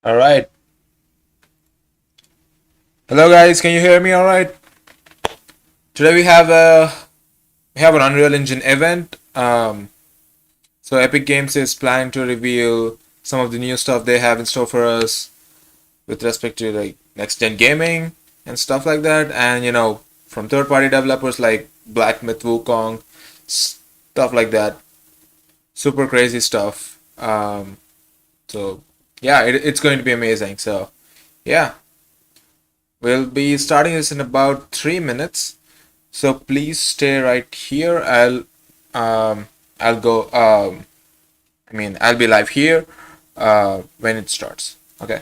All right. Hello guys, can you hear me all right? Today we have an Unreal Engine event. So Epic Games is planning to reveal some of the new stuff they have in store for us with respect to like next gen gaming and stuff like that, and from third party developers like Black Myth Wukong, stuff like that. Super crazy stuff. So yeah, it's going to be amazing. So yeah, we'll be starting this in about 3 minutes. So please stay right here. I'll go. I'll be live here when it starts. Okay.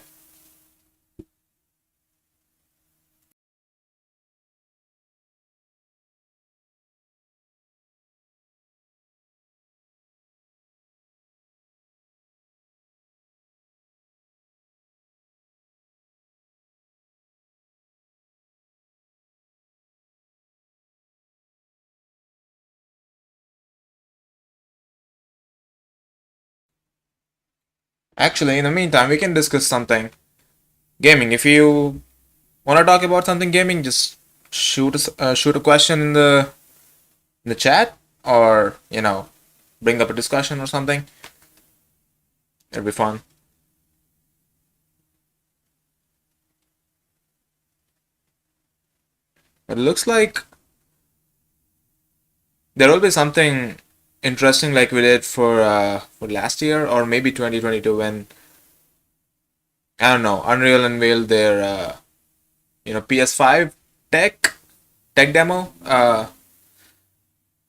Actually, in the meantime, we can discuss something gaming. If you want to talk about something gaming, just shoot a question in the chat, or bring up a discussion or something. It'll be fun. It looks like there will be something interesting like we did for last year or maybe 2022 when I don't know Unreal unveiled their PS5 tech demo.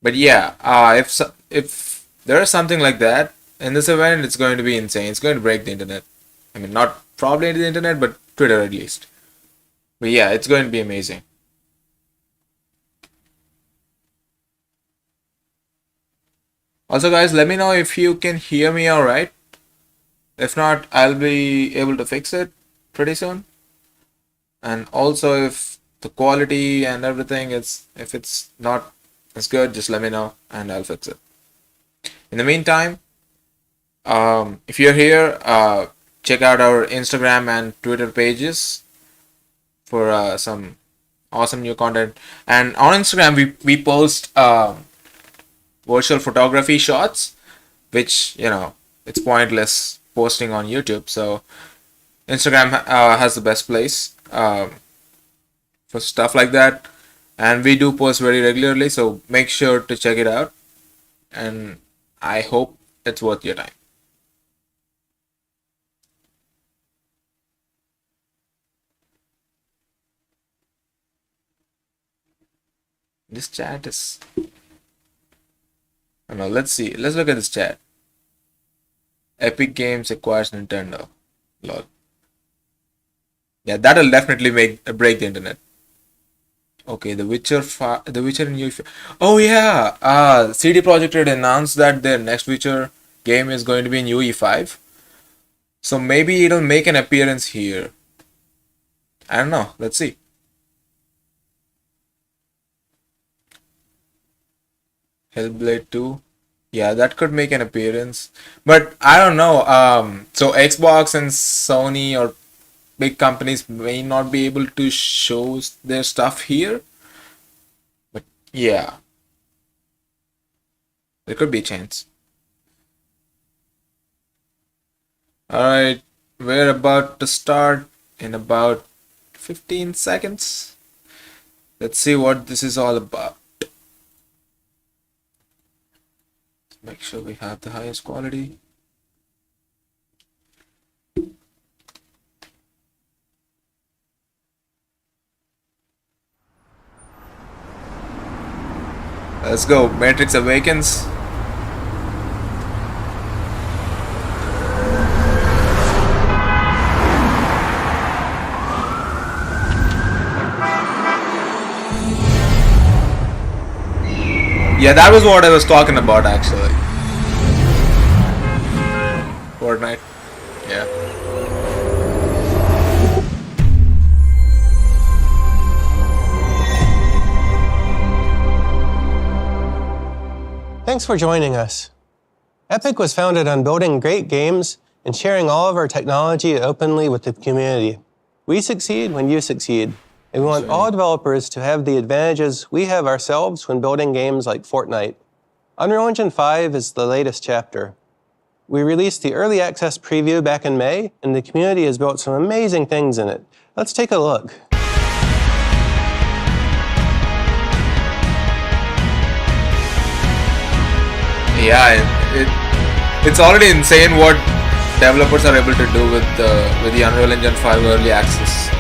But yeah, if there is something like that in this event, it's going to be insane. It's going to break the internet. I mean, not probably the internet, but Twitter at least. But yeah, it's going to be amazing. Also, guys, let me know if you can hear me all right. If not, I'll be able to fix it pretty soon. And also, if the quality and everything is, if it's not as good, just let me know and I'll fix it. In the meantime, if you're here, check out our Instagram and Twitter pages for some awesome new content. And on Instagram, we post virtual photography shots, which it's pointless posting on YouTube. So Instagram has the best place for stuff like that, and we do post very regularly. So make sure to check it out, and I hope it's worth your time. This chat is. I don't know. Let's see. Let's look at this chat. Epic Games acquires Nintendo. Lol. Yeah, that'll definitely make break the internet. Okay, The Witcher in UE. Oh yeah, CD Projekt Red announced that their next Witcher game is going to be in UE5. So maybe it'll make an appearance here. I don't know. Let's see. Hellblade 2. Yeah, that could make an appearance. But I don't know. So Xbox and Sony or big companies may not be able to show their stuff here. But yeah, there could be a chance. Alright, we're about to start in about 15 seconds. Let's see what this is all about. Make sure we have the highest quality. Let's go. Matrix Awakens. Yeah, that was what I was talking about actually. Fortnite. Yeah. Thanks for joining us. Epic was founded on building great games and sharing all of our technology openly with the community. We succeed when you succeed, and we want all developers to have the advantages we have ourselves when building games like Fortnite. Unreal Engine 5 is the latest chapter. We released the early access preview back in May, and the community has built some amazing things in it. Let's take a look. Yeah, it's already insane what developers are able to do with the Unreal Engine 5 early access.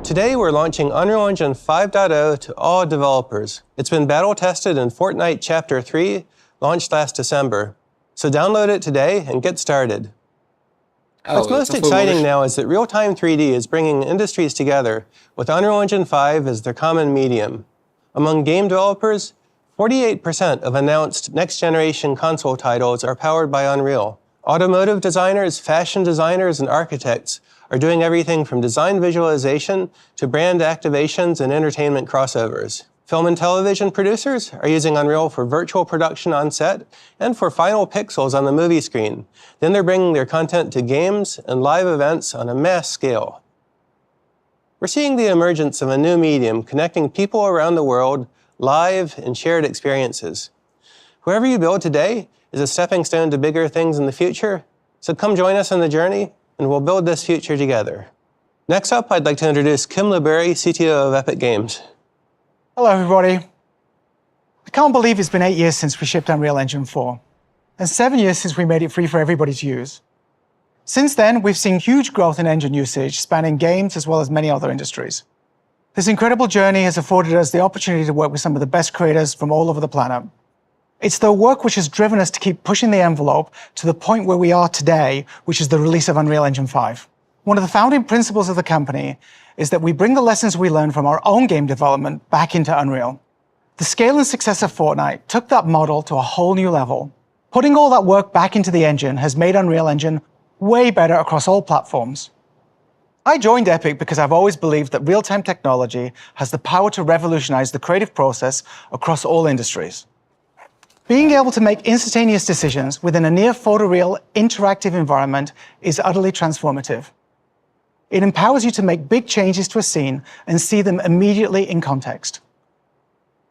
Today, we're launching Unreal Engine 5.0 to all developers. It's been battle-tested in Fortnite Chapter 3, launched last December. So download it today and get started. What's most exciting now is that real-time 3D is bringing industries together, with Unreal Engine 5 as their common medium. Among game developers, 48% of announced next-generation console titles are powered by Unreal. Automotive designers, fashion designers, and architects are doing everything from design visualization to brand activations and entertainment crossovers. Film and television producers are using Unreal for virtual production on set and for final pixels on the movie screen. Then they're bringing their content to games and live events on a mass scale. We're seeing the emergence of a new medium connecting people around the world, live and shared experiences. Whoever you build today is a stepping stone to bigger things in the future, so come join us on the journey and we'll build this future together. Next up, I'd like to introduce Kim LeBerry, CTO of Epic Games. Hello, everybody. I can't believe it's been 8 years since we shipped Unreal Engine 4, and 7 years since we made it free for everybody to use. Since then, we've seen huge growth in engine usage, spanning games as well as many other industries. This incredible journey has afforded us the opportunity to work with some of the best creators from all over the planet. It's their work which has driven us to keep pushing the envelope to the point where we are today, which is the release of Unreal Engine 5. One of the founding principles of the company is that we bring the lessons we learned from our own game development back into Unreal. The scale and success of Fortnite took that model to a whole new level. Putting all that work back into the engine has made Unreal Engine way better across all platforms. I joined Epic because I've always believed that real-time technology has the power to revolutionize the creative process across all industries. Being able to make instantaneous decisions within a near photoreal interactive environment is utterly transformative. It empowers you to make big changes to a scene and see them immediately in context.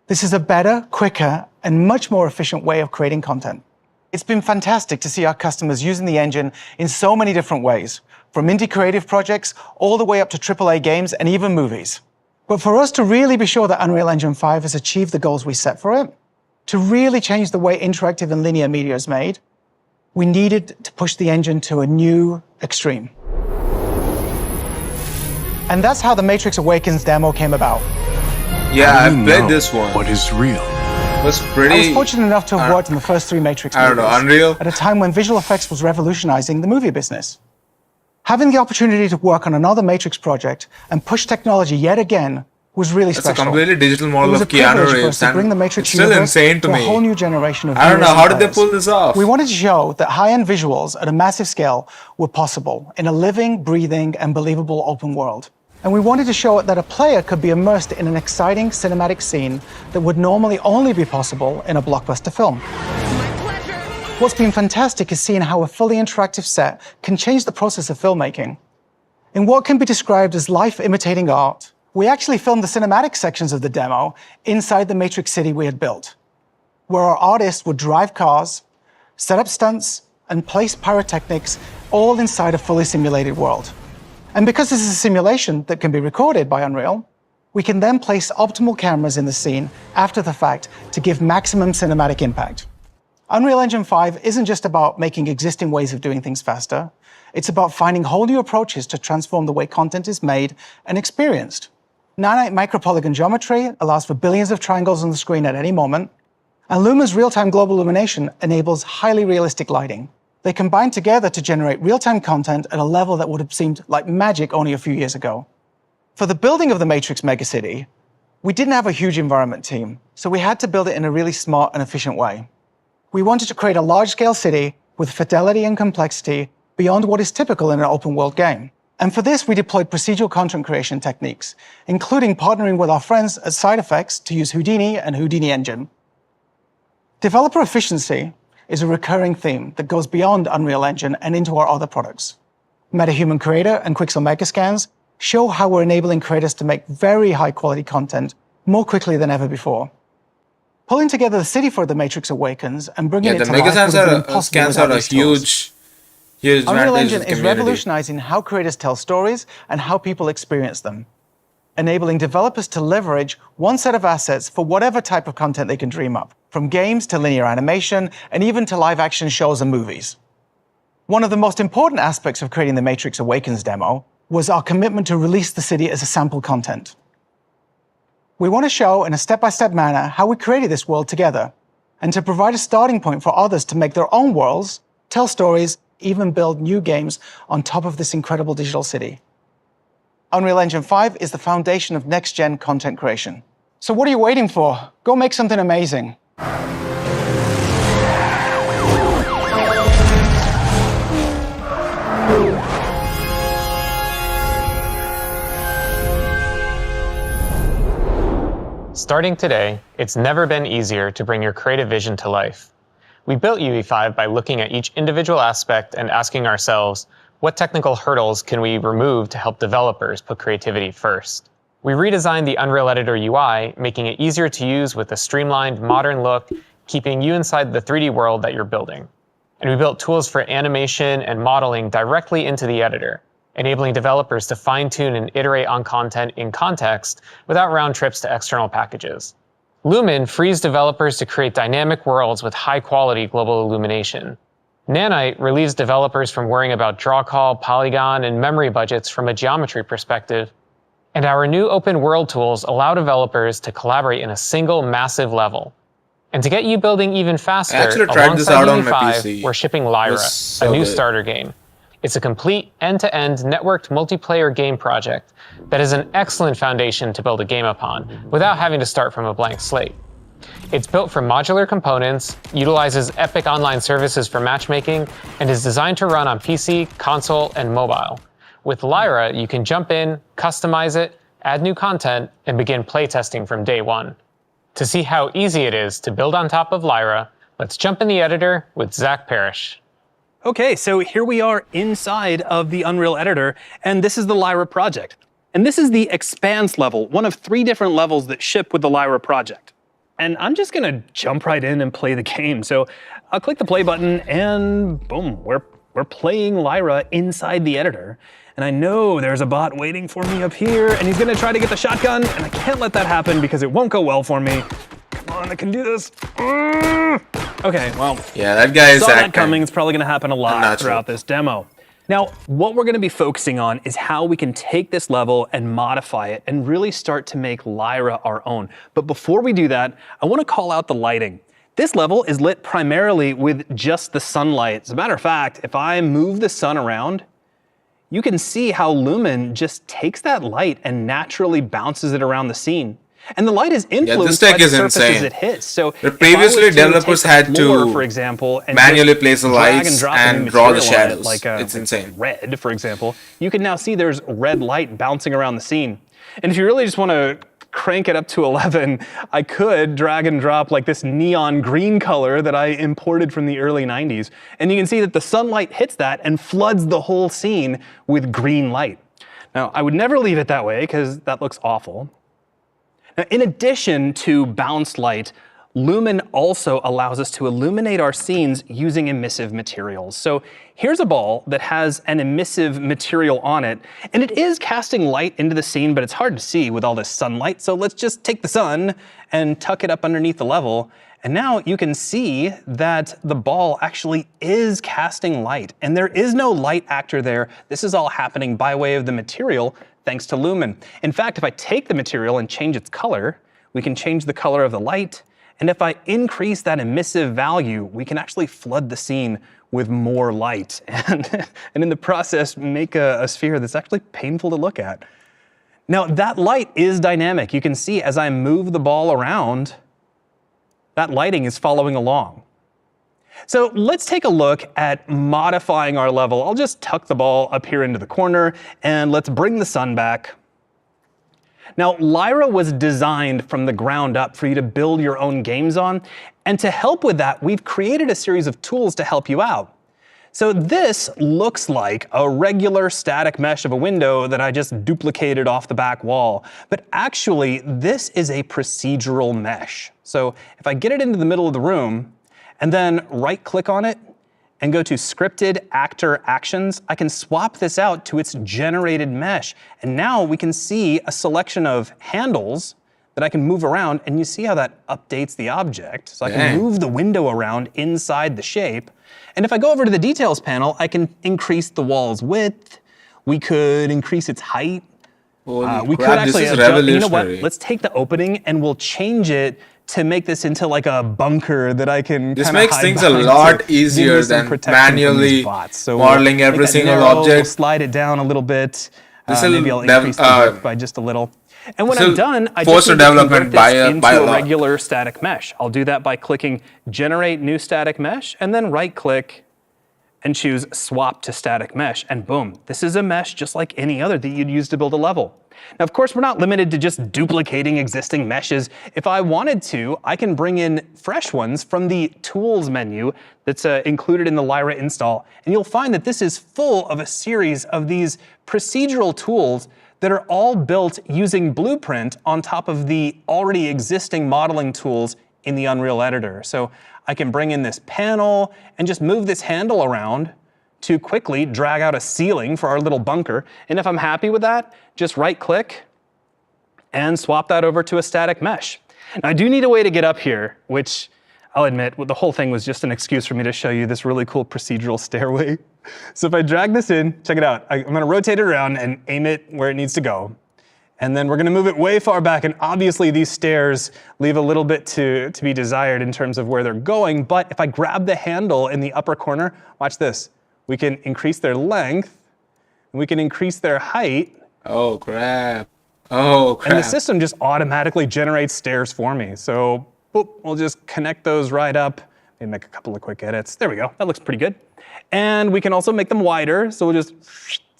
This is a better, quicker, and much more efficient way of creating content. It's been fantastic to see our customers using the engine in so many different ways, from indie creative projects all the way up to AAA games and even movies. But for us to really be sure that Unreal Engine 5 has achieved the goals we set for it, to really change the way interactive and linear media is made, we needed to push the engine to a new extreme. And that's how the Matrix Awakens demo came about. Yeah, I've played this one. What is real? It was pretty... I was fortunate enough to have worked in the first 3 Matrix movies. I don't know, Unreal? At a time when visual effects was revolutionizing the movie business. Having the opportunity to work on another Matrix project and push technology yet again was really special. It's a completely digital model of Keanu Reeves, to bring the Matrix it's still insane to a me. whole new generation of I don't know, how did they players. pull this off? We wanted to show that high-end visuals at a massive scale were possible in a living, breathing, and believable open world. And we wanted to show that a player could be immersed in an exciting cinematic scene that would normally only be possible in a blockbuster film. What's been fantastic is seeing how a fully interactive set can change the process of filmmaking. In what can be described as life imitating art, we actually filmed the cinematic sections of the demo inside the Matrix City we had built, where our artists would drive cars, set up stunts, and place pyrotechnics all inside a fully simulated world. And because this is a simulation that can be recorded by Unreal, we can then place optimal cameras in the scene after the fact to give maximum cinematic impact. Unreal Engine 5 isn't just about making existing ways of doing things faster. It's about finding whole new approaches to transform the way content is made and experienced. Nanite micropolygon geometry allows for billions of triangles on the screen at any moment, and Luma's real-time global illumination enables highly realistic lighting. They combine together to generate real-time content at a level that would have seemed like magic only a few years ago. For the building of the Matrix megacity, We didn't have a huge environment team, so we had to build it in a really smart and efficient way. We wanted to create a large-scale city with fidelity and complexity beyond what is typical in an open-world game. And for this, we deployed procedural content creation techniques, including partnering with our friends at SideFX to use Houdini and Houdini Engine. Developer efficiency is a recurring theme that goes beyond Unreal Engine and into our other products. MetaHuman Creator and Quixel Megascans show how we're enabling creators to make very high-quality content more quickly than ever before. Pulling together the city for The Matrix Awakens and bringing it to life would have been impossible scans without are a these tools. huge Unreal advantage Engine of the is community. revolutionizing how creators tell stories and how people experience them, enabling developers to leverage one set of assets for whatever type of content they can dream up, from games to linear animation, and even to live-action shows and movies. One of the most important aspects of creating the Matrix Awakens demo was our commitment to release the city as a sample content. We want to show in a step-by-step manner how we created this world together, and to provide a starting point for others to make their own worlds, tell stories, even build new games on top of this incredible digital city. Unreal Engine 5 is the foundation of next-gen content creation. So what are you waiting for? Go make something amazing. Starting today, it's never been easier to bring your creative vision to life. We built UE5 by looking at each individual aspect and asking ourselves, what technical hurdles can we remove to help developers put creativity first? We redesigned the Unreal Editor UI, making it easier to use with a streamlined, modern look, keeping you inside the 3D world that you're building. And we built tools for animation and modeling directly into the editor, enabling developers to fine-tune and iterate on content in context without round trips to external packages. Lumen frees developers to create dynamic worlds with high-quality global illumination. Nanite relieves developers from worrying about draw call, polygon, and memory budgets from a geometry perspective. And our new open world tools allow developers to collaborate in a single massive level. And to get you building even faster, I actually tried this out on my UE5, PC. we're shipping Lyra, was so a new good. starter game. It's a complete end-to-end networked multiplayer game project that is an excellent foundation to build a game upon without having to start from a blank slate. It's built from modular components, utilizes Epic Online services for matchmaking, and is designed to run on PC, console, and mobile. With Lyra, you can jump in, customize it, add new content, and begin playtesting from day one. To see how easy it is to build on top of Lyra, let's jump in the editor with Zach Parrish. Okay, so here we are inside of the Unreal Editor, and this is the Lyra project. And this is the Expanse level, one of 3 different levels that ship with the Lyra project. And I'm just gonna jump right in and play the game. So I'll click the play button and boom, we're playing Lyra inside the editor. And I know there's a bot waiting for me up here, and he's gonna try to get the shotgun, and I can't let that happen because it won't go well for me. Come on, I can do this. Okay, well, Yeah, that guy is saw that acting. coming. It's probably going to happen a lot Unnatural. throughout this demo. Now, what we're going to be focusing on is how we can take this level and modify it and really start to make Lyra our own. But before we do that, I want to call out the lighting. This level is lit primarily with just the sunlight. As a matter of fact, if I move the sun around, you can see how Lumen just takes that light and naturally bounces it around the scene. And the light is influenced tech by the is surfaces insane. it hits. So But if I was previously to developers take had the floor, to for example, and manually just place the drag lights drop a and new draw the material on it, shadows. like It's insane. red, for example, you can now see there's red light bouncing around the scene. And if you really just want to crank it up to 11, I could drag and drop like this neon green color that I imported from the early 90s. And you can see that the sunlight hits that and floods the whole scene with green light. Now, I would never leave it that way because that looks awful. Now, in addition to bounced light, Lumen also allows us to illuminate our scenes using emissive materials. So here's a ball that has an emissive material on it, and it is casting light into the scene, but it's hard to see with all this sunlight. So let's just take the sun and tuck it up underneath the level. And now you can see that the ball actually is casting light, and there is no light actor there. This is all happening by way of the material, thanks to Lumen. In fact, if I take the material and change its color, we can change the color of the light. And if I increase that emissive value, we can actually flood the scene with more light and in the process make a sphere that's actually painful to look at. Now that light is dynamic. You can see as I move the ball around, that lighting is following along. So let's take a look at modifying our level. I'll just tuck the ball up here into the corner and let's bring the sun back. Now, Lyra was designed from the ground up for you to build your own games on. And to help with that, we've created a series of tools to help you out. So this looks like a regular static mesh of a window that I just duplicated off the back wall. But actually, this is a procedural mesh. So if I get it into the middle of the room and then right-click on it and go to Scripted Actor Actions, I can swap this out to its generated mesh. And now we can see a selection of handles that I can move around, and you see how that updates the object. So I can move the window around inside the shape. And if I go over to the Details panel, I can increase the wall's width. We could increase its height. We could actually adjust, you know what, let's take the opening and we'll change it to make this into like a bunker that I can This makes things a lot easier than manually modeling every single object. Slide it down a little bit. Maybe I'll increase the width by just a little. And when I'm done, I just need to convert this into a regular static mesh. I'll do that by clicking Generate New Static Mesh and then right-click and choose Swap to Static Mesh. And boom, this is a mesh just like any other that you'd use to build a level. Now, of course, we're not limited to just duplicating existing meshes. If I wanted to, I can bring in fresh ones from the Tools menu that's included in the Lyra install. And you'll find that this is full of a series of these procedural tools that are all built using Blueprint on top of the already existing modeling tools in the Unreal Editor. So I can bring in this panel and just move this handle around to quickly drag out a ceiling for our little bunker. And if I'm happy with that, just right-click and swap that over to a static mesh. Now, I do need a way to get up here, which I'll admit, the whole thing was just an excuse for me to show you this really cool procedural stairway. So if I drag this in, check it out. I'm gonna rotate it around and aim it where it needs to go. And then we're gonna move it way far back, and obviously these stairs leave a little bit to be desired in terms of where they're going, but if I grab the handle in the upper corner, watch this. We can increase their length, and we can increase their height. Oh, crap. Oh, crap. And the system just automatically generates stairs for me. So boop, we'll just connect those right up. Maybe make a couple of quick edits. There we go, that looks pretty good. And we can also make them wider, so we'll just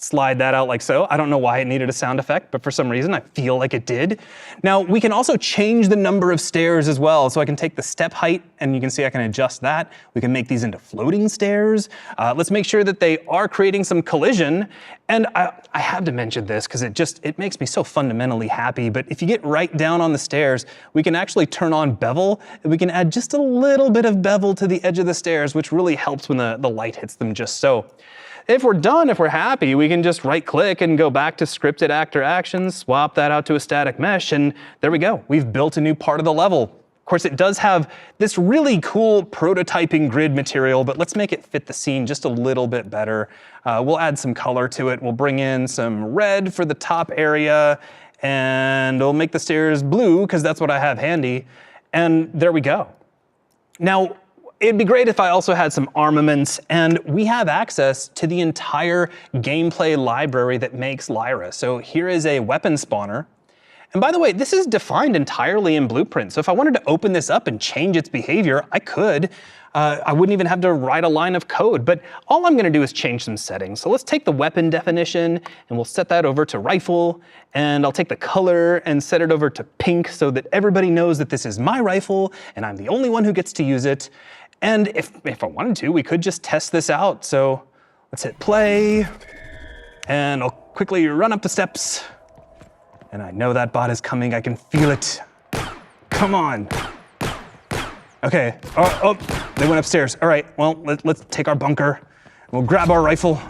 slide that out like so. I don't know why it needed a sound effect, but for some reason I feel like it did. Now we can also change the number of stairs as well. So I can take the step height and you can see I can adjust that. We can make these into floating stairs. Let's make sure that they are creating some collision. And I have to mention this because it makes me so fundamentally happy. But if you get right down on the stairs, we can actually turn on bevel and we can add just a little bit of bevel to the edge of the stairs, which really helps when the light hits them just so. If we're done, if we're happy, we can just right-click and go back to Scripted Actor Actions, swap that out to a static mesh, and there we go. We've built a new part of the level. Of course, it does have this really cool prototyping grid material, but let's make it fit the scene just a little bit better. We'll add some color to it. We'll bring in some red for the top area, and we'll make the stairs blue, because that's what I have handy. And there we go. Now, it'd be great if I also had some armaments, and we have access to the entire gameplay library that makes Lyra. So here is a weapon spawner. And by the way, this is defined entirely in Blueprint. So if I wanted to open this up and change its behavior, I could. I wouldn't even have to write a line of code, but all I'm gonna do is change some settings. So let's take the weapon definition and we'll set that over to rifle, and I'll take the color and set it over to pink so that everybody knows that this is my rifle and I'm the only one who gets to use it. And if I wanted to, we could just test this out. So let's hit play, and I'll quickly run up the steps. And I know that bot is coming, I can feel it. Come on. Okay, oh, they went upstairs. All right, well, let's take our bunker. We'll grab our rifle.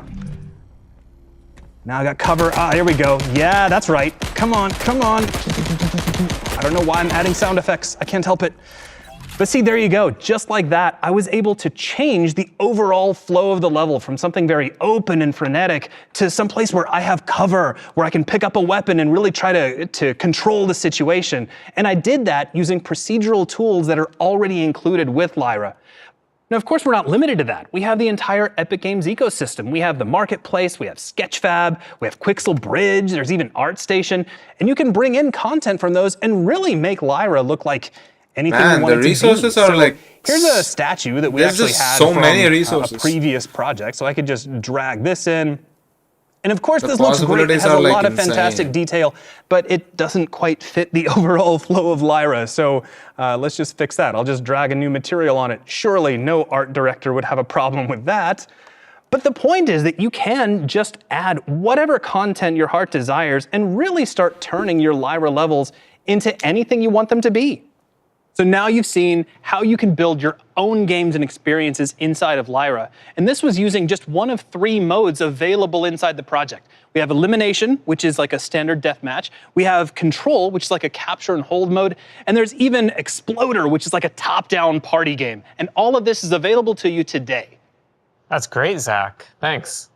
Now I got cover, here we go. Yeah, that's right, come on, come on. I don't know why I'm adding sound effects, I can't help it. But see, there you go, just like that, I was able to change the overall flow of the level from something very open and frenetic to some place where I have cover, where I can pick up a weapon and really try to control the situation. And I did that using procedural tools that are already included with Lyra. Now, of course, we're not limited to that. We have the entire Epic Games ecosystem. We have the Marketplace, we have Sketchfab, we have Quixel Bridge, there's even ArtStation, and you can bring in content from those and really make Lyra look like anything you want it to be. The resources are like... Here's a statue that we There's actually just had so from many resources. a previous project, so I could just drag this in. And of course, The this looks great. It possibilities has are, a like, lot of fantastic insane. detail, but it doesn't quite fit the overall flow of Lyra. So let's just fix that. I'll just drag a new material on it. Surely no art director would have a problem with that. But the point is that you can just add whatever content your heart desires and really start turning your Lyra levels into anything you want them to be. So now you've seen how you can build your own games and experiences inside of Lyra. And this was using just one of 3 modes available inside the project. We have Elimination, which is like a standard deathmatch. We have Control, which is like a capture and hold mode. And there's even Exploder, which is like a top-down party game. And all of this is available to you today. That's great, Zach. Thanks.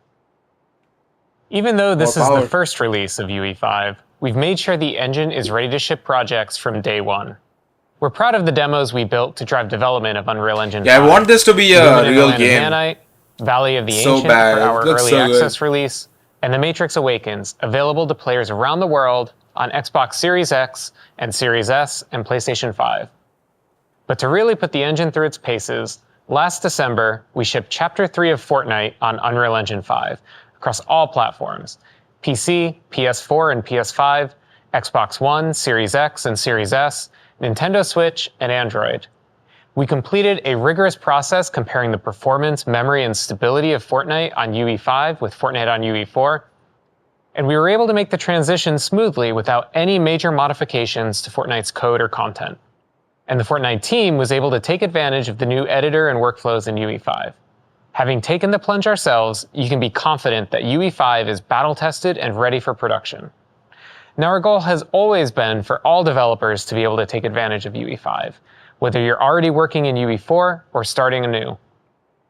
Even though this is the first release of UE5, we've made sure the engine is ready to ship projects from day one. We're proud of the demos we built to drive development of Unreal Engine 5. Yeah, I want this to be a Luminant real Land of game. Nanite, Valley of the So Ancient bad. for our Looks early so good. access release, and The Matrix Awakens, available to players around the world on Xbox Series X and Series S and PlayStation 5. But to really put the engine through its paces, last December, we shipped Chapter 3 of Fortnite on Unreal Engine 5 across all platforms: PC, PS4 and PS5, Xbox One, Series X and Series S, Nintendo Switch, and Android. We completed a rigorous process comparing the performance, memory, and stability of Fortnite on UE5 with Fortnite on UE4, and we were able to make the transition smoothly without any major modifications to Fortnite's code or content. And the Fortnite team was able to take advantage of the new editor and workflows in UE5. Having taken the plunge ourselves, you can be confident that UE5 is battle-tested and ready for production. Now, our goal has always been for all developers to be able to take advantage of UE5, whether you're already working in UE4 or starting anew.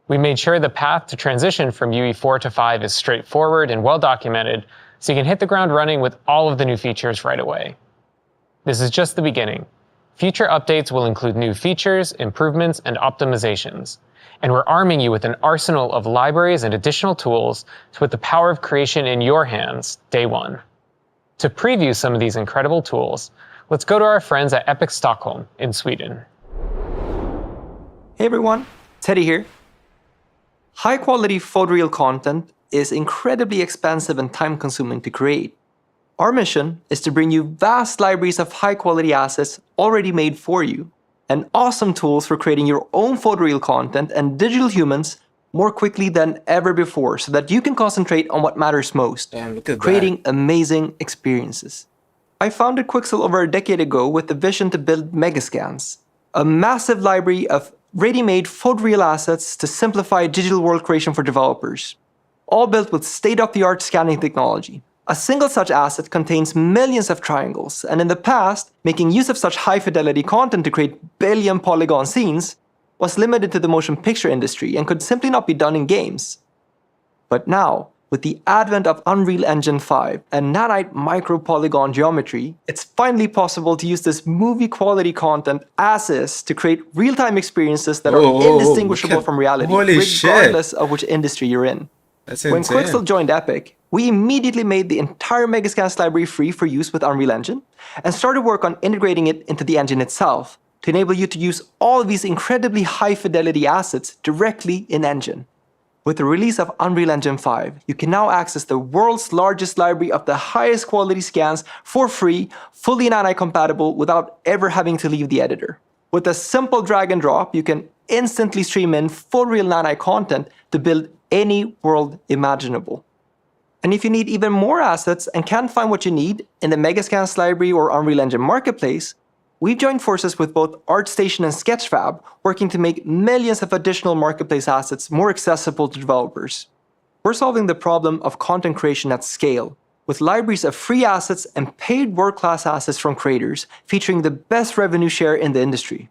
We made sure the path to transition from UE4 to 5 is straightforward and well-documented, so you can hit the ground running with all of the new features right away. This is just the beginning. Future updates will include new features, improvements, and optimizations. And we're arming you with an arsenal of libraries and additional tools to put the power of creation in your hands day one. To preview some of these incredible tools, let's go to our friends at Epic Stockholm in Sweden. Hey everyone, Teddy here. High-quality photoreal content is incredibly expensive and time-consuming to create. Our mission is to bring you vast libraries of high-quality assets already made for you, and awesome tools for creating your own photoreal content and digital humans more quickly than ever before, so that you can concentrate on what matters most, Damn, look at creating amazing experiences. I founded Quixel over a decade ago with the vision to build Megascans, a massive library of ready-made photoreal assets to simplify digital world creation for developers, all built with state-of-the-art scanning technology. A single such asset contains millions of triangles, and in the past, making use of such high-fidelity content to create billion-polygon scenes was limited to the motion picture industry and could simply not be done in games. But now, with the advent of Unreal Engine 5 and Nanite micro-polygon geometry, it's finally possible to use this movie-quality content as is to create real-time experiences that are indistinguishable from reality, regardless of which industry you're in. That's When insane. Quixel joined Epic, we immediately made the entire Megascans library free for use with Unreal Engine and started work on integrating it into the engine itself to enable you to use all of these incredibly high-fidelity assets directly in Engine. With the release of Unreal Engine 5, you can now access the world's largest library of the highest quality scans for free, fully Nanite compatible, without ever having to leave the editor. With a simple drag and drop, you can instantly stream in full real Nanite content to build any world imaginable. And if you need even more assets and can't find what you need in the Megascans library or Unreal Engine Marketplace, we've joined forces with both ArtStation and Sketchfab, working to make millions of additional marketplace assets more accessible to developers. We're solving the problem of content creation at scale, with libraries of free assets and paid world-class assets from creators, featuring the best revenue share in the industry.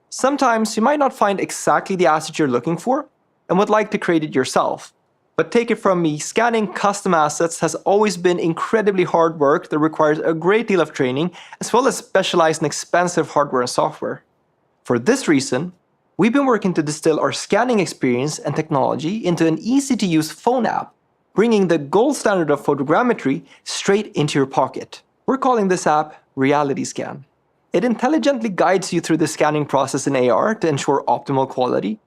Sometimes you might not find exactly the asset you're looking for and would like to create it yourself. But take it from me, scanning custom assets has always been incredibly hard work that requires a great deal of training, as well as specialized and expensive hardware and software. For this reason, we've been working to distill our scanning experience and technology into an easy-to-use phone app, bringing the gold standard of photogrammetry straight into your pocket. We're calling this app Reality Scan. It intelligently guides you through the scanning process in AR to ensure optimal quality,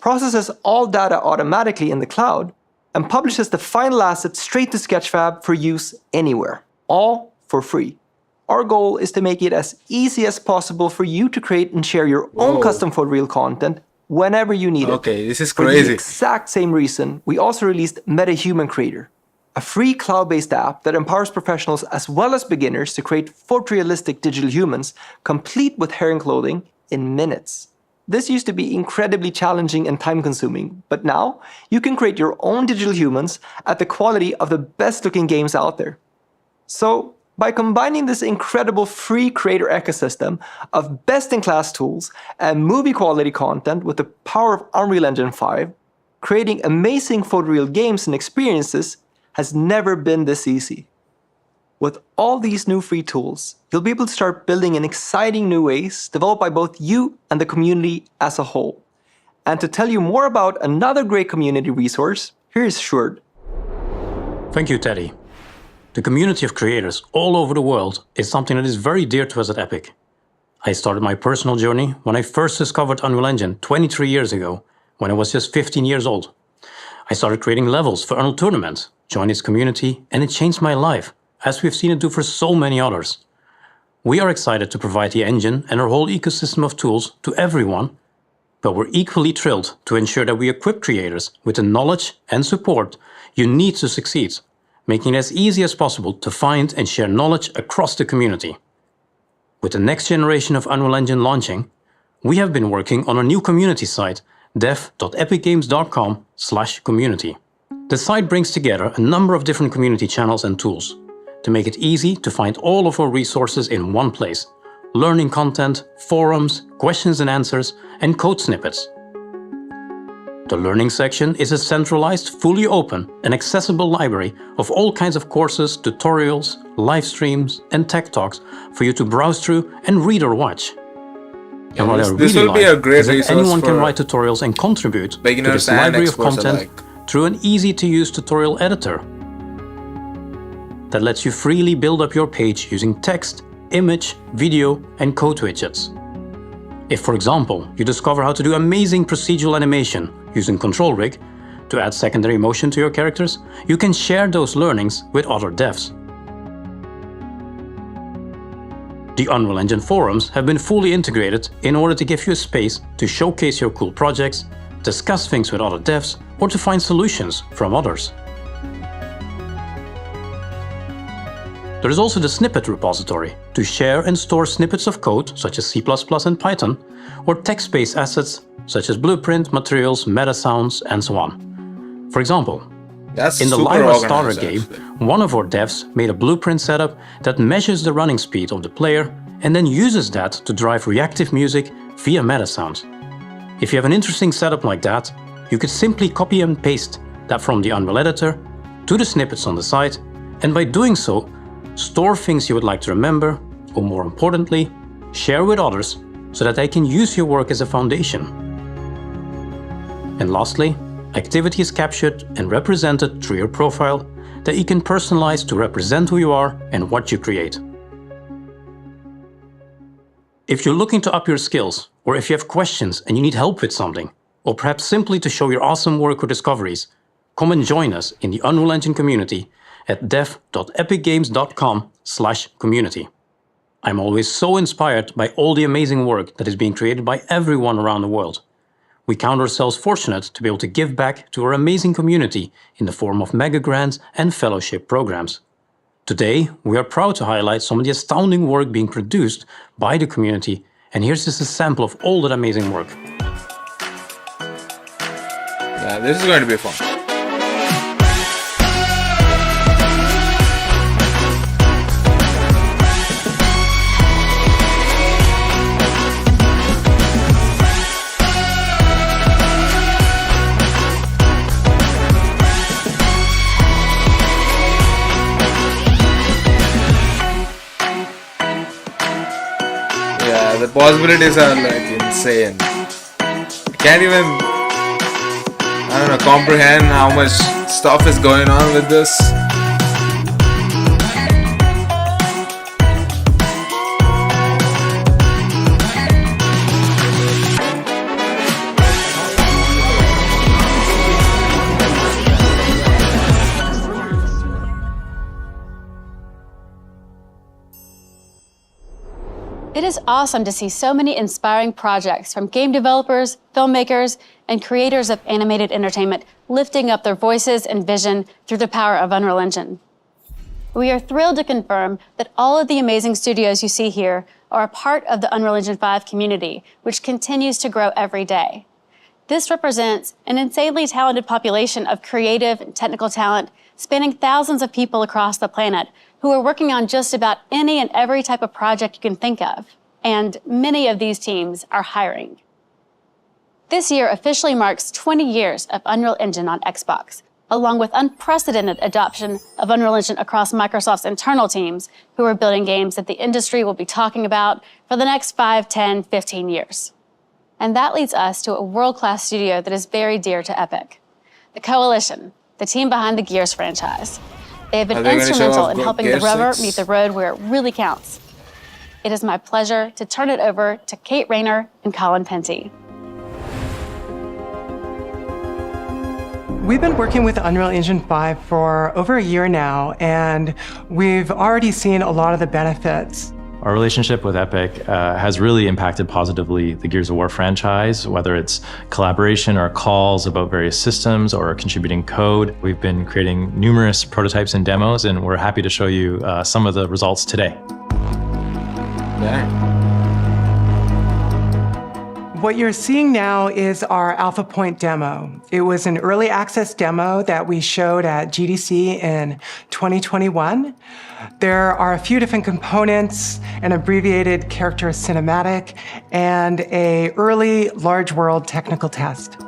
processes all data automatically in the cloud, and publishes the final asset straight to Sketchfab for use anywhere, all for free. Our goal is to make it as easy as possible for you to create and share your own custom photoreal content whenever you need it. Okay, this is For the crazy. exact same reason, we also released MetaHuman Creator, a free cloud-based app that empowers professionals as well as beginners to create photorealistic digital humans, complete with hair and clothing, in minutes. This used to be incredibly challenging and time-consuming, but now you can create your own digital humans at the quality of the best-looking games out there. So, by combining this incredible free creator ecosystem of best-in-class tools and movie-quality content with the power of Unreal Engine 5, creating amazing photoreal games and experiences has never been this easy. With all these new free tools, you'll be able to start building in exciting new ways developed by both you and the community as a whole. And to tell you more about another great community resource, here is Sjoerd. Thank you, Teddy. The community of creators all over the world is something that is very dear to us at Epic. I started my personal journey when I first discovered Unreal Engine 23 years ago, when I was just 15 years old. I started creating levels for Unreal Tournament, joined its community, and it changed my life, as we've seen it do for so many others. We are excited to provide the engine and our whole ecosystem of tools to everyone, but we're equally thrilled to ensure that we equip creators with the knowledge and support you need to succeed, making it as easy as possible to find and share knowledge across the community. With the next generation of Unreal Engine launching, we have been working on a new community site, dev.epicgames.com/community. The site brings together a number of different community channels and tools to make it easy to find all of our resources in one place: learning content, forums, questions and answers, and code snippets. The Learning section is a centralized, fully open and accessible library of all kinds of courses, tutorials, live streams, and tech talks for you to browse through and read or watch. And what I this really will be like a great is that resource anyone can for write tutorials and contribute to beginners this and library of experts content alike. through an easy-to-use tutorial editor that lets you freely build up your page using text, image, video, and code widgets. If, for example, you discover how to do amazing procedural animation using Control Rig to add secondary motion to your characters, you can share those learnings with other devs. The Unreal Engine forums have been fully integrated in order to give you a space to showcase your cool projects, discuss things with other devs, or to find solutions from others. There is also the snippet repository to share and store snippets of code such as C++ and Python, or text-based assets such as blueprint, materials, meta sounds, and so on. For example, That's in the super Lyra organized, starter game, actually. one of our devs made a blueprint setup that measures the running speed of the player and then uses that to drive reactive music via meta sounds. If you have an interesting setup like that, you could simply copy and paste that from the Unreal Editor to the snippets on the site, and by doing so, store things you would like to remember, or more importantly, share with others so that they can use your work as a foundation. And lastly, activity is captured and represented through your profile that you can personalize to represent who you are and what you create. If you're looking to up your skills, or if you have questions and you need help with something, or perhaps simply to show your awesome work or discoveries, come and join us in the Unreal Engine community at dev.epicgames.com/community. I'm always so inspired by all the amazing work that is being created by everyone around the world. We count ourselves fortunate to be able to give back to our amazing community in the form of mega grants and fellowship programs. Today, we are proud to highlight some of the astounding work being produced by the community, and here's just a sample of all that amazing work. Yeah, this is going to be fun. Yeah, the possibilities are like insane. can't even, I don't know, comprehend how much stuff is going on with this. It is awesome to see so many inspiring projects from game developers, filmmakers, and creators of animated entertainment lifting up their voices and vision through the power of Unreal Engine. We are thrilled to confirm that all of the amazing studios you see here are a part of the Unreal Engine 5 community, which continues to grow every day. This represents an insanely talented population of creative and technical talent spanning thousands of people across the planet who are working on just about any and every type of project you can think of. And many of these teams are hiring. This year officially marks 20 years of Unreal Engine on Xbox, along with unprecedented adoption of Unreal Engine across Microsoft's internal teams who are building games that the industry will be talking about for the next 5, 10, 15 years. And that leads us to a world-class studio that is very dear to Epic, the Coalition, the team behind the Gears franchise. They have been instrumental in helping the rubber meet the road where it really counts. It is my pleasure to turn it over to Kate Rayner and Colin Penty. We've been working with Unreal Engine 5 for over a year now, and we've already seen a lot of the benefits. Our relationship with Epic has really impacted positively the Gears of War franchise, whether it's collaboration or calls about various systems or contributing code. We've been creating numerous prototypes and demos, and we're happy to show you some of the results today. Dang. What you're seeing now is our Alpha Point demo. It was an early access demo that we showed at GDC in 2021. There are a few different components, an abbreviated character cinematic, and an early large world technical test.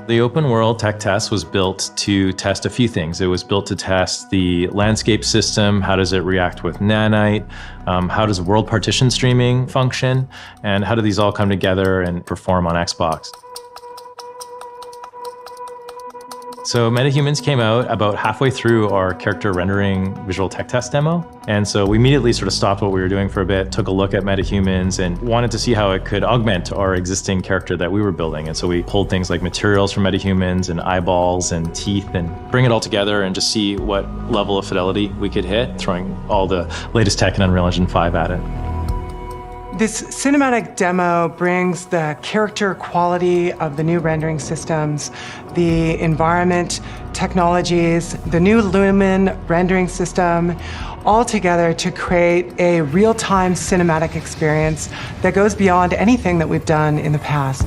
The open world tech test was built to test a few things. It was built to test the landscape system, how does it react with Nanite, how does world partition streaming function, and how do these all come together and perform on Xbox. So MetaHumans came out about halfway through our character rendering visual tech test demo. And so we immediately sort of stopped what we were doing for a bit, took a look at MetaHumans and wanted to see how it could augment our existing character that we were building. And so we pulled things like materials from MetaHumans and eyeballs and teeth and bring it all together and just see what level of fidelity we could hit, throwing all the latest tech in Unreal Engine 5 at it. This cinematic demo brings the character quality of the new rendering systems, the environment technologies, the new Lumen rendering system, all together to create a real-time cinematic experience that goes beyond anything that we've done in the past.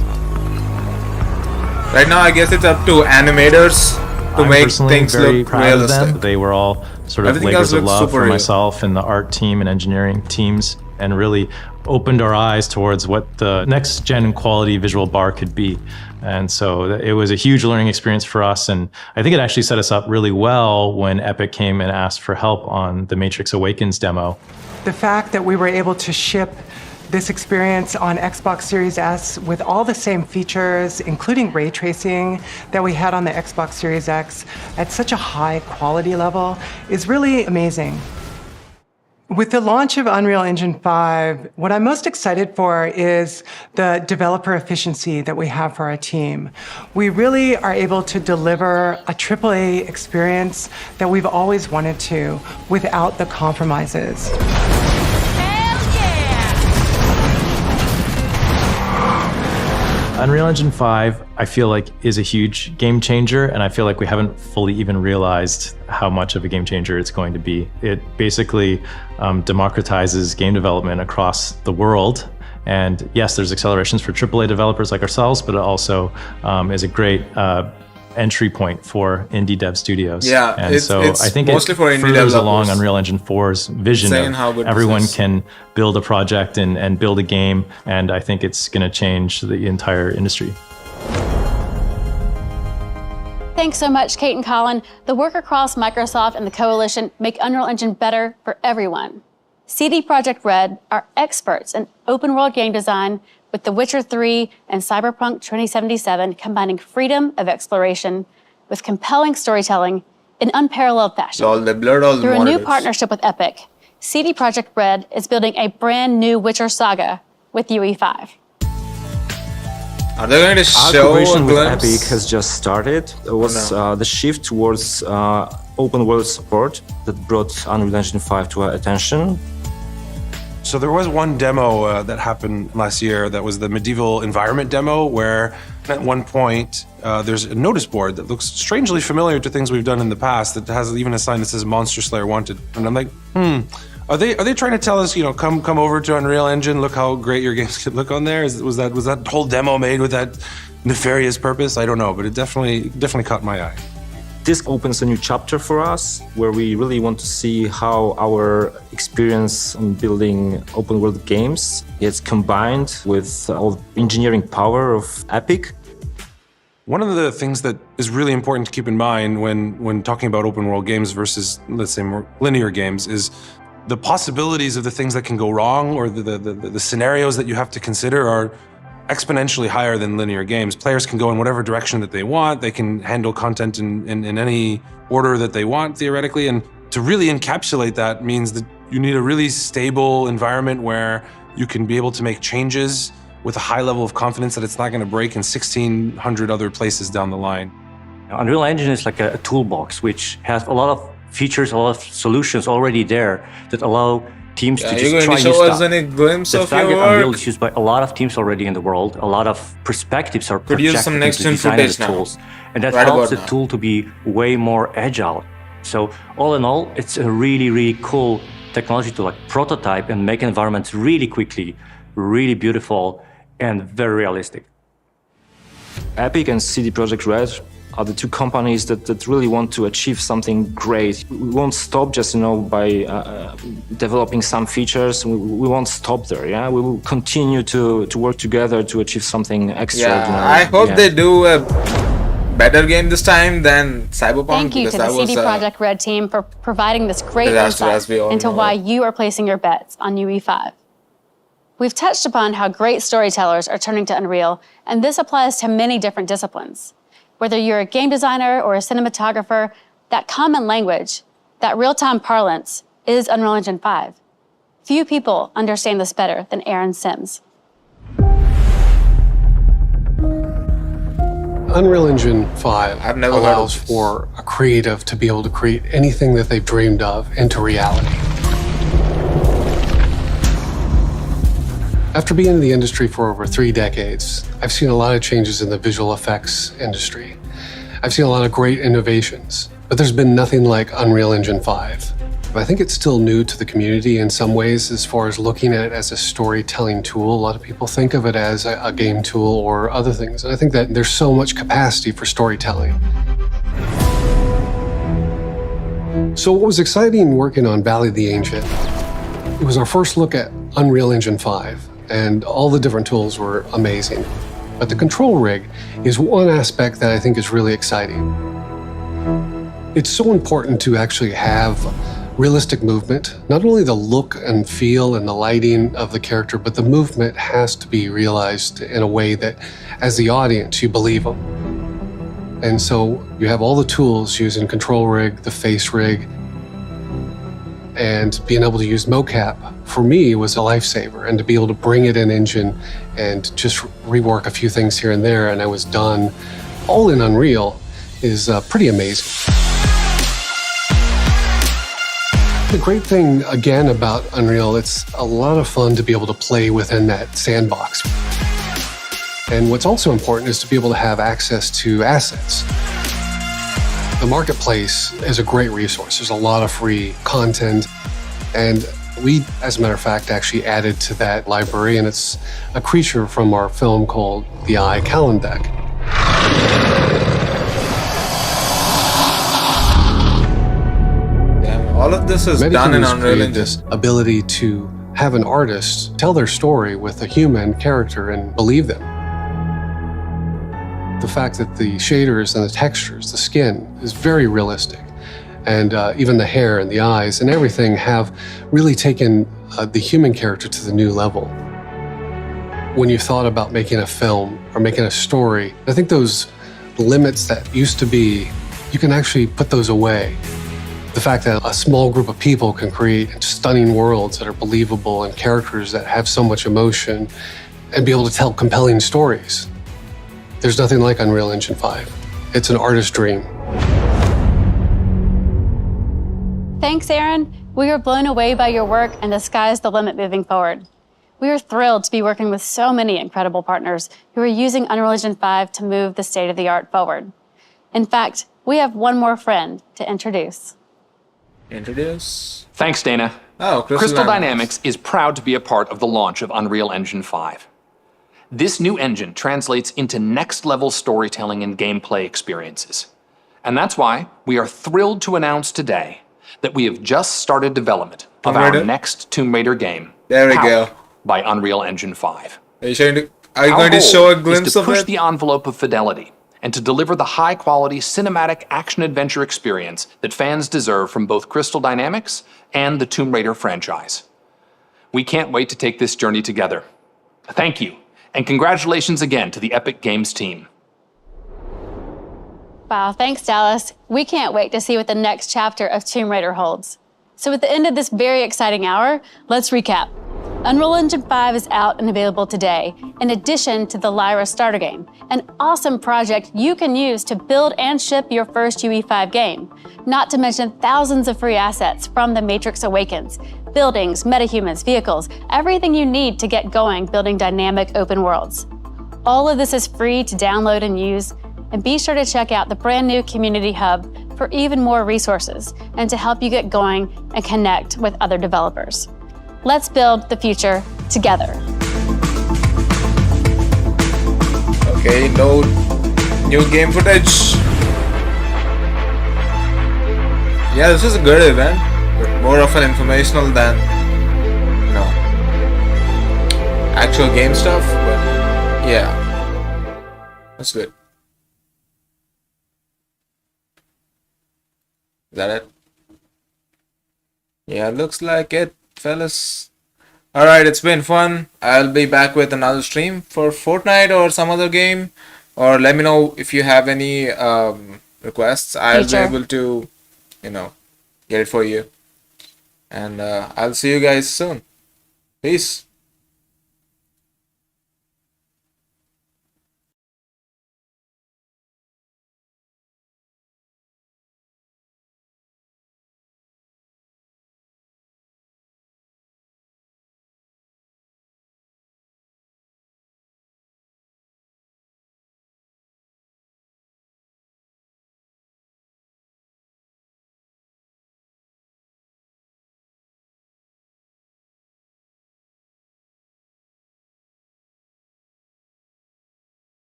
Right now, I guess it's up to animators to I'm make personally things very look proud realistic. of them. They were all sort of Everything labors else of looks love super for real. myself and the art team and engineering teams, and really opened our eyes towards what the next gen quality visual bar could be. And so it was a huge learning experience for us. And I think it actually set us up really well when Epic came and asked for help on the Matrix Awakens demo. The fact that we were able to ship this experience on Xbox Series S with all the same features, including ray tracing that we had on the Xbox Series X at such a high quality level is really amazing. With the launch of Unreal Engine 5, what I'm most excited for is the developer efficiency that we have for our team. We really are able to deliver a AAA experience that we've always wanted to without the compromises. Unreal Engine 5, I feel like, is a huge game changer, and I feel like we haven't fully even realized how much of a game changer it's going to be. It basically democratizes game development across the world. And yes, there's accelerations for AAA developers like ourselves, but it also is a great entry point for indie dev studios. Yeah, and it's I think mostly it for indie furthers developers. along Unreal Engine 4's vision Saying how of good everyone this is. can build a project and build a game, and I think it's going to change the entire industry. Thanks so much, Kate and Colin. The work across Microsoft and the Coalition make Unreal Engine better for everyone. CD Projekt Red are experts in open world game design, with The Witcher 3 and Cyberpunk 2077 combining freedom of exploration with compelling storytelling in unparalleled fashion. They blurred all the Through a new monitors. partnership with Epic, CD Projekt Red is building a brand new Witcher saga with UE5. Are they going to Our show a cooperation with glimpse? Epic has just started. It was the shift towards open world support that brought Unreal Engine 5 to our attention. So there was one demo that happened last year that was the medieval environment demo, where at one point there's a notice board that looks strangely familiar to things we've done in the past, that has even a sign that says Monster Slayer Wanted. And I'm like, are they trying to tell us, come over to Unreal Engine, look how great your games could look on there? Was that whole demo made with that nefarious purpose? I don't know, but it definitely caught my eye. This opens a new chapter for us, where we really want to see how our experience on building open world games gets combined with all the engineering power of Epic. One of the things that is really important to keep in mind when talking about open world games versus, let's say, more linear games is the possibilities of the things that can go wrong, or the scenarios that you have to consider are exponentially higher than linear games. Players can go in whatever direction that they want. They can handle content in any order that they want, theoretically. And to really encapsulate that means that you need a really stable environment where you can be able to make changes with a high level of confidence that it's not going to break in 1,600 other places down the line. Unreal Engine is like a toolbox which has a lot of features, a lot of solutions already there that allow teams to just try new show us stuff. any glimpse The of fact your that Unreal work? is used by a lot of teams already in the world, a lot of perspectives are Could use projected some into next-gen design of footage the now. tools, and that Right helps the about now. tool to be way more agile. So all in all, it's a really, really cool technology to prototype and make environments really quickly, really beautiful, and very realistic. Epic and CD Projekt Red are the two companies that really want to achieve something great. We won't stop just by developing some features. We won't stop there. Yeah, we will continue to work together to achieve something extraordinary. I hope they do a better game this time than Cyberpunk. Thank you because to the that CD was, Projekt Red team for providing this great disaster, insight as we all into know. why you are placing your bets on UE5. We've touched upon how great storytellers are turning to Unreal, and this applies to many different disciplines. Whether you're a game designer or a cinematographer, that common language, that real-time parlance, is Unreal Engine 5. Few people understand this better than Aaron Sims. Unreal Engine 5 I've never heard of allows this. for a creative to be able to create anything that they've dreamed of into reality. After being in the industry for over 3 decades, I've seen a lot of changes in the visual effects industry. I've seen a lot of great innovations, but there's been nothing like Unreal Engine 5. I think it's still new to the community in some ways as far as looking at it as a storytelling tool. A lot of people think of it as a game tool or other things. And I think that there's so much capacity for storytelling. So what was exciting working on Valley of the Ancient, it was our first look at Unreal Engine 5, and all the different tools were amazing. But the control rig is one aspect that I think is really exciting. It's so important to actually have realistic movement. Not only the look and feel and the lighting of the character, but the movement has to be realized in a way that, as the audience, you believe them. And so you have all the tools using control rig, the face rig, and being able to use mocap, for me, was a lifesaver. And to be able to bring it in Engine and just rework a few things here and there, and I was done all in Unreal, is pretty amazing. The great thing, again, about Unreal, it's a lot of fun to be able to play within that sandbox. And what's also important is to be able to have access to assets. The marketplace is a great resource. There's a lot of free content. And we, as a matter of fact, actually added to that library, and it's a creature from our film called The Eye Kalendek. All of this is done in Metahumans Unreal created Engine. this ability to have an artist tell their story with a human character and believe them. The fact that the shaders and the textures, the skin, is very realistic. And even the hair and the eyes and everything have really taken the human character to the new level. when you thought about making a film or making a story, I think those limits that used to be, you can actually put those away. The fact that a small group of people can create stunning worlds that are believable and characters that have so much emotion and be able to tell compelling stories. There's nothing like Unreal Engine 5. It's an artist's dream. Thanks, Aaron. We are blown away by your work, and the sky's the limit moving forward. We are thrilled to be working with so many incredible partners who are using Unreal Engine 5 to move the state of the art forward. In fact, we have one more friend to introduce. Thanks, Dana. Oh, Crystal Dynamics is proud to be a part of the launch of Unreal Engine 5. This new engine translates into next-level storytelling and gameplay experiences. And that's why we are thrilled to announce today that we have just started development of our next Tomb Raider game. There we go. By Unreal Engine 5. Are you going to show a glimpse of it? To push the envelope of fidelity and to deliver the high-quality cinematic action-adventure experience that fans deserve from both Crystal Dynamics and the Tomb Raider franchise. We can't wait to take this journey together. Thank you, and congratulations again to the Epic Games team. Wow, thanks, Dallas. We can't wait to see what the next chapter of Tomb Raider holds. So at the end of this very exciting hour, let's recap. Unreal Engine 5 is out and available today, in addition to the Lyra starter game, an awesome project you can use to build and ship your first UE5 game, not to mention thousands of free assets from The Matrix Awakens, buildings, metahumans, vehicles, everything you need to get going building dynamic open worlds. All of this is free to download and use, and be sure to check out the brand new Community Hub for even more resources and to help you get going and connect with other developers. Let's build the future together. Okay, no new game footage. Yeah, this is a good event, but more of an informational than, you know, actual game stuff. But yeah, that's good. Is that it? Yeah, looks like it, fellas. Alright, it's been fun. I'll be back with another stream for Fortnite or some other game. Or let me know if you have any requests. I'll be able to, you know, get it for you. And I'll see you guys soon. Peace.